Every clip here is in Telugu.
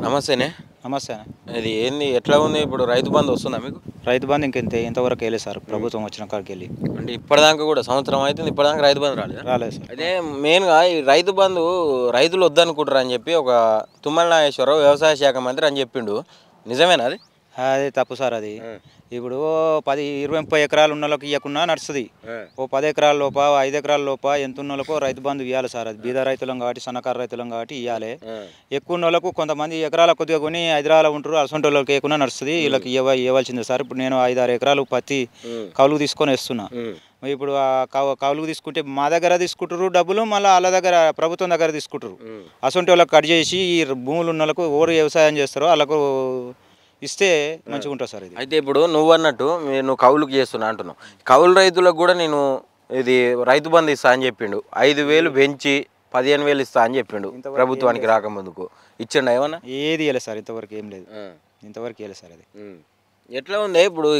నమస్తేనే. నమస్తే. ఇది ఏంది ఎట్లా ఉంది ఇప్పుడు రైతు బంధు వస్తుందా మీకు? రైతు బంధు ఇంతవరకు వేయలేదు సార్. ప్రభుత్వం వచ్చిన కాడికెళ్ళి అంటే ఇప్పటిదాకా కూడా సంవత్సరం అవుతుంది, ఇప్పటిదాకా రైతు బంధు రాలేదా? రాలేదు సార్. అయితే మెయిన్గా ఈ రైతు బంధు రైతులు వద్దనుకుంటారు అని చెప్పి ఒక తుమ్మల నాగేశ్వరరావు వ్యవసాయ శాఖ మంత్రి అని చెప్పిండు. నిజమేనా అది? అది తప్పు సార్. అది ఇప్పుడు 10, 20, 30 ఎకరాలు ఉన్న వాళ్ళకి ఇవ్వకుండా నడుస్తుంది. ఓ 10 ఎకరాల లోప 5 ఎకరాల లోప ఎంత ఉన్న వాళ్ళకో రైతు బంధు ఇవ్వాలి సార్. అది బీద రైతులం కాబట్టి సన్నకారు రైతులం కాబట్టి ఇవ్వాలి. ఎక్కువ ఉన్న వాళ్ళకు కొంతమంది ఎకరాల కొద్దిగా కొని హైదరాబాద్ ఉంటారు, అసొంటి వాళ్ళకి ఇవ్వకుండా నడుస్తుంది. వీళ్ళకి ఇవ్వాల్సిందే సార్. ఇప్పుడు నేను 5-6 ఎకరాలు పత్తి కౌలుకు తీసుకొని వేస్తున్నా. ఇప్పుడు కౌలుకు తీసుకుంటే మా దగ్గర తీసుకుంటారు డబ్బులు, మళ్ళీ వాళ్ళ దగ్గర ప్రభుత్వం దగ్గర తీసుకుంటారు. అసొంటి వాళ్ళకి కట్ చేసి ఈ భూములు ఉన్న వాళ్ళకు ఎవరు వ్యవసాయం చేస్తారో వాళ్ళకు ఇస్తే మంచిగా ఉంటుంది సార్. ఇది అయితే ఇప్పుడు నువ్వు అన్నట్టు నువ్వు కౌలుకు చేస్తున్నా అంటున్నావు. కౌలు రైతులకు కూడా నేను ఇది రైతు బంధు ఇస్తా అని చెప్పిండు. 5,000 పెంచి 15,000 ఇస్తా అని చెప్పిండు ప్రభుత్వానికి రాకముందుకు. ఇచ్చిండు ఏమన్నా? ఏది ఇవ్వలేదు సార్. ఇంతవరకు ఏం లేదు. ఇంతవరకు ఇవ్వలేదు సార్. అది ఎట్లా ఉంది ఇప్పుడు?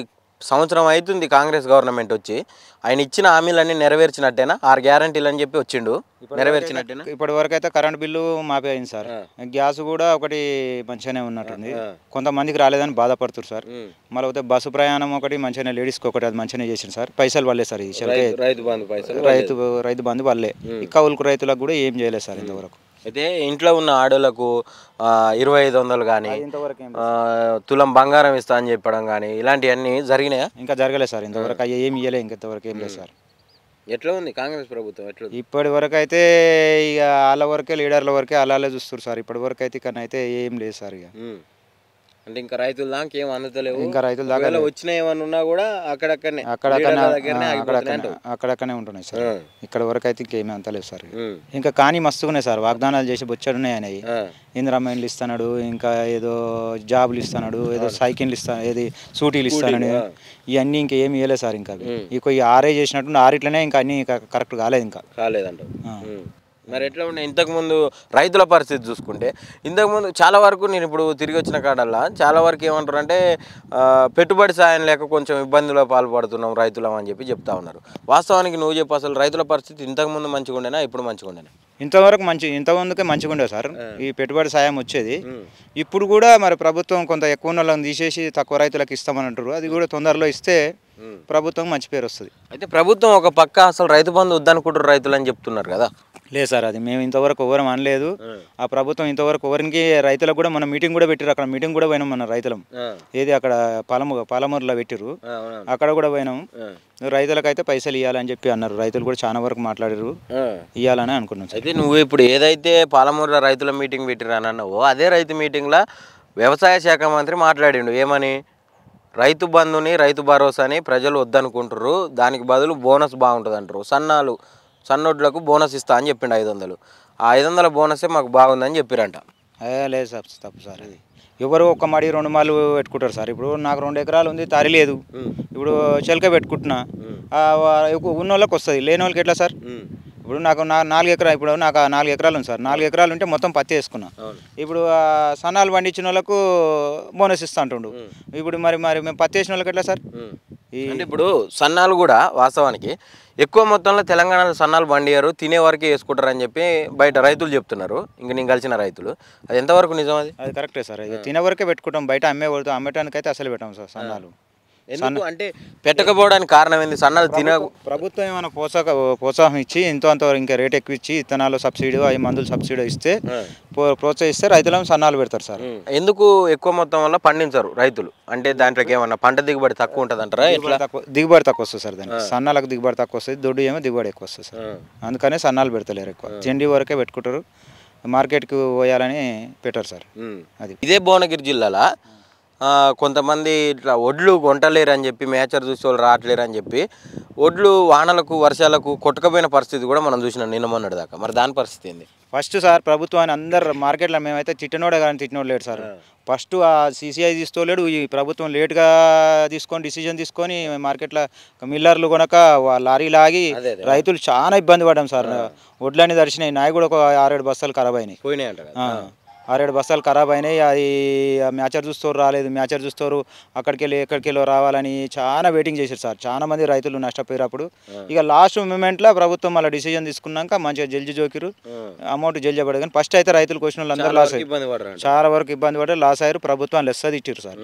సంవత్సరం అవుతుంది కాంగ్రెస్ గవర్నమెంట్ వచ్చి. ఆయన ఇచ్చిన హామీలన్నీ నెరవేర్చినట్టేనా? 6 గ్యారంటీలు అని చెప్పి వచ్చిండు, నెరవేర్చినట్టేనా? ఇప్పటి వరకు అయితే కరెంట్ బిల్లు మాపేయింది సార్. గ్యాస్ కూడా ఒకటి మంచిగానే ఉన్నట్టుంది. కొంతమందికి రాలేదని బాధపడుతున్నారు సార్. మళ్ళీ అయితే బస్సు ప్రయాణం ఒకటి మంచిగానే, లేడీస్కి ఒకటి అది మంచిగానే చేసింది సార్. పైసలు పడలేదు సార్. ఈ రైతు బంధు వల్లే. ఈ కౌలుకు రైతులకు కూడా ఏం చేయలేదు సార్ ఇంతవరకు. అయితే ఇంట్లో ఉన్న ఆడోళ్ళకు 2,500 కానీ తులం బంగారం ఇస్తా అని చెప్పడం కానీ ఇలాంటివన్నీ జరిగినాయా? ఇంకా జరగలేదు సార్. ఇంతవరకు అయ్యి ఏమి ఇవ్వలేదు. ఇంతవరకు ఏం లేదు సార్. ఎట్లా ఉంది కాంగ్రెస్ ప్రభుత్వం? ఎట్లా ఇప్పటి వరకు అయితే ఇక వాళ్ళ వరకే, లీడర్ల వరకే అలాగే చూస్తారు సార్. ఇప్పటి వరకు అయితే కానీ అయితే ఏం లేదు సార్. ఇక అంటే ఇంకా రైతుల దాకా ఏం అందుతలేవు. ఇంకా రైతుల దాకా వచ్చిన ఏమన్నా ఉన్నా కూడా అక్కడక్కడనే ఉంటున్నాయి సార్. ఇక్కడ వరకు అయితే ఇంకేమీ అంతలేవు సార్. ఇంకా కానీ మస్తుకున్నాయి సార్. వాగ్దానాలు చేసి బొచ్చాడున్నాయి ఆయన. ఇందిరమ్మ ఇస్తున్నాడు, ఇంకా ఏదో జాబులు ఇస్తున్నాడు, ఏదో సైకిళ్ళు ఇస్తాను, ఏది సూటీలు ఇస్తానని, ఇవన్నీ ఇంకా ఏమి ఇవ్వలేదు సార్. ఇంకా ఇక ఈ 6 చేసినట్టు 6 ఇంకా అన్ని కరెక్ట్ కాలేదు. ఇంకా కాలేదంట. మరి ఎట్లా ఉండే ఇంతకుముందు రైతుల పరిస్థితి చూసుకుంటే? ఇంతకుముందు చాలా వరకు నేను ఇప్పుడు తిరిగి వచ్చిన కాడల్లా చాలా వరకు ఏమంటారు అంటే పెట్టుబడి సాయం లేక కొంచెం ఇబ్బందుల్లో పాల్పడుతున్నాం రైతులం అని చెప్పి చెప్తా ఉన్నారు. వాస్తవానికి నువ్వు చెప్పు, అసలు రైతుల పరిస్థితి ఇంతకుముందు మంచిగా ఉండేనా, ఇప్పుడు మంచిగా ఉండేనా? ఇంతకుముందుకే మంచిగా ఉండేది సార్. ఈ పెట్టుబడి సాయం వచ్చేది. ఇప్పుడు కూడా మరి ప్రభుత్వం కొంత ఎక్కువ ఉన్న వాళ్ళని తీసేసి తక్కువ రైతులకు ఇస్తామని అంటారు. అది కూడా తొందరలో ఇస్తే ప్రభుత్వం మంచి పేరు వస్తుంది. అయితే ప్రభుత్వం ఒక పక్క అసలు రైతు బంధు వద్దనుకుంటారు రైతులు అని చెప్తున్నారు కదా? లేదు సార్. అది మేము ఇంతవరకు ఎవరం అనలేదు. ఆ ప్రభుత్వం ఇంతవరకు ఎవరికి రైతులకు కూడా మన మీటింగ్ కూడా పెట్టారు. అక్కడ మీటింగ్ కూడా పోయినాం మన రైతులం. ఏది అక్కడ పాలమూరులో పెట్టిరు, అక్కడ కూడా పోయినాం. రైతులకైతే పైసలు ఇవ్వాలని చెప్పి అన్నారు. రైతులు కూడా చాలా వరకు మాట్లాడారు, ఇవ్వాలని అనుకున్నాం. అయితే నువ్వు ఇప్పుడు ఏదైతే పాలమూరులో రైతుల మీటింగ్ పెట్టిరు అని అన్నావో అదే రైతు మీటింగ్లో వ్యవసాయ శాఖ మంత్రి మాట్లాడిండు. ఏమని? రైతు బంధుని రైతు భరోసాని ప్రజలు వద్దనుకుంటారు, దానికి బదులు బోనస్ బాగుంటుంది అంటారు. సన్నోడ్లకు బోనస్ ఇస్తా అని చెప్పిండు 500. ఆ 500 బోనసే మాకు బాగుందని చెప్పిరంట. లేదు సార్, తప్పు సార్. అది ఎవరు ఒక్క మడి 2 మాలు పెట్టుకుంటారు సార్. ఇప్పుడు నాకు 2 ఎకరాలు ఉంది, తారి లేదు. ఇప్పుడు చెలక పెట్టుకుంటున్నా, ఉన్న వాళ్ళకి వస్తుంది, లేని వాళ్ళకి ఎట్లా సార్? ఇప్పుడు నాకు 4 ఎకరాలు, ఇప్పుడు నాకు 4 ఎకరాలు ఉంది సార్. 4 ఎకరాలు ఉంటే మొత్తం పత్తి వేసుకున్నా. ఇప్పుడు సన్నాలు పండించిన వాళ్ళకు బోనస్ ఇస్తా అంటుండు. ఇప్పుడు మరి మేము పత్తి వేసిన వాళ్ళకి ఎట్లా సార్? అంటే ఇప్పుడు సన్నాలు కూడా వాస్తవానికి ఎక్కువ మొత్తంలో తెలంగాణలో సన్నాలు పండియారు, తినే వరకే వేసుకుంటారు అని చెప్పి బయట రైతులు చెప్తున్నారు. ఇంక నేను కలిసిన రైతులు. అది ఎంతవరకు నిజం? అది కరెక్టే సార్. తినే వరకే పెట్టుకుంటాం, బయట అమ్మటానికి అయితే అసలు పెట్టాం సార్ సన్నాలు. అంటే పెట్టకపోవడానికి కారణం ఏంది? సన్నాలు ప్రభుత్వం ఏమైనా ప్రోత్సాహం ఇచ్చి ఇంత ఇంకా రేట్ ఎక్కువ ఇచ్చి ఇత్తనాలు సబ్సిడీ, అవి మందులు సబ్సిడీ ఇస్తే ప్రోత్సహిస్తే రైతులను సన్నాలు పెడతారు సార్. ఎందుకు ఎక్కువ మొత్తం వల్ల పండించరు రైతులు? అంటే దాంట్లోకి ఏమన్నా పంట దిగుబడి తక్కువ ఉంటుంది అంటారా? దిగుబడి తక్కువ వస్తుంది సార్. దానికి సన్నాలకు దిగుబడి తక్కువ వస్తుంది, దొడ్డు ఏమో దిగుబడి ఎక్కువ వస్తుంది సార్. అందుకనే సన్నాలు పెడతలేరు. ఎక్కువ తిండి వరకే పెట్టుకుంటారు, మార్కెట్కి పోయాలని పెట్టారు సార్. అది ఇదే భువనగిరి జిల్లాలో కొంతమంది ఇట్లా ఒడ్లు కొంటలేరు అని చెప్పి, మేచర్ చూసే వాళ్ళు రావట్లేరు అని చెప్పి ఒడ్లు వానలకు వర్షాలకు కొట్టుకపోయిన పరిస్థితి కూడా మనం చూసినాం నిన్న మొన్నటి దాకా. మరి దాని పరిస్థితి ఏంది? ఫస్ట్ సార్ ప్రభుత్వాన్ని అందరు మార్కెట్లో మేమైతే తిట్టినోడే కానీ తిట్టినోడు లేడు సార్. ఫస్ట్ ఆ CCI తీసుకోలేడు. ఈ ప్రభుత్వం లేట్గా డిసిజన్ తీసుకొని మార్కెట్లో మిల్లర్లు కొనక లారీ లాగి రైతులు చాలా ఇబ్బంది పడ్డాం సార్. ఒడ్లన్నీ దర్శనాయి. నాయి కూడా ఒక 6-7 బస్తాలు ఖరాబ్ అయినాయి. పోయినాయి అంట. 6-7 బస్తాలు ఖరాబ్ అయినాయి. అది మ్యాచర్ చూస్తారు రాలేదు, మ్యాచర్ చూస్తారు అక్కడికి వెళ్ళి ఎక్కడికి వెళ్ళో రావాలని చాలా వెయిటింగ్ చేశారు సార్. చాలా మంది రైతులు నష్టపోయారు. అప్పుడు ఇక లాస్ట్ మూమెంట్లో ప్రభుత్వం మళ్ళీ డిసిజన్ తీసుకున్నాక మంచిగా జల్జీ జోకిరు, అమౌంట్ జల్జీ పడదు. కానీ ఫస్ట్ అయితే రైతులకు వచ్చిన వాళ్ళందరూ లాస్ అయ్యారు, చాలా వరకు ఇబ్బంది పడ్డారు, లాస్ అయ్యారు. ప్రభుత్వం లెస్సది ఇచ్చారు సార్.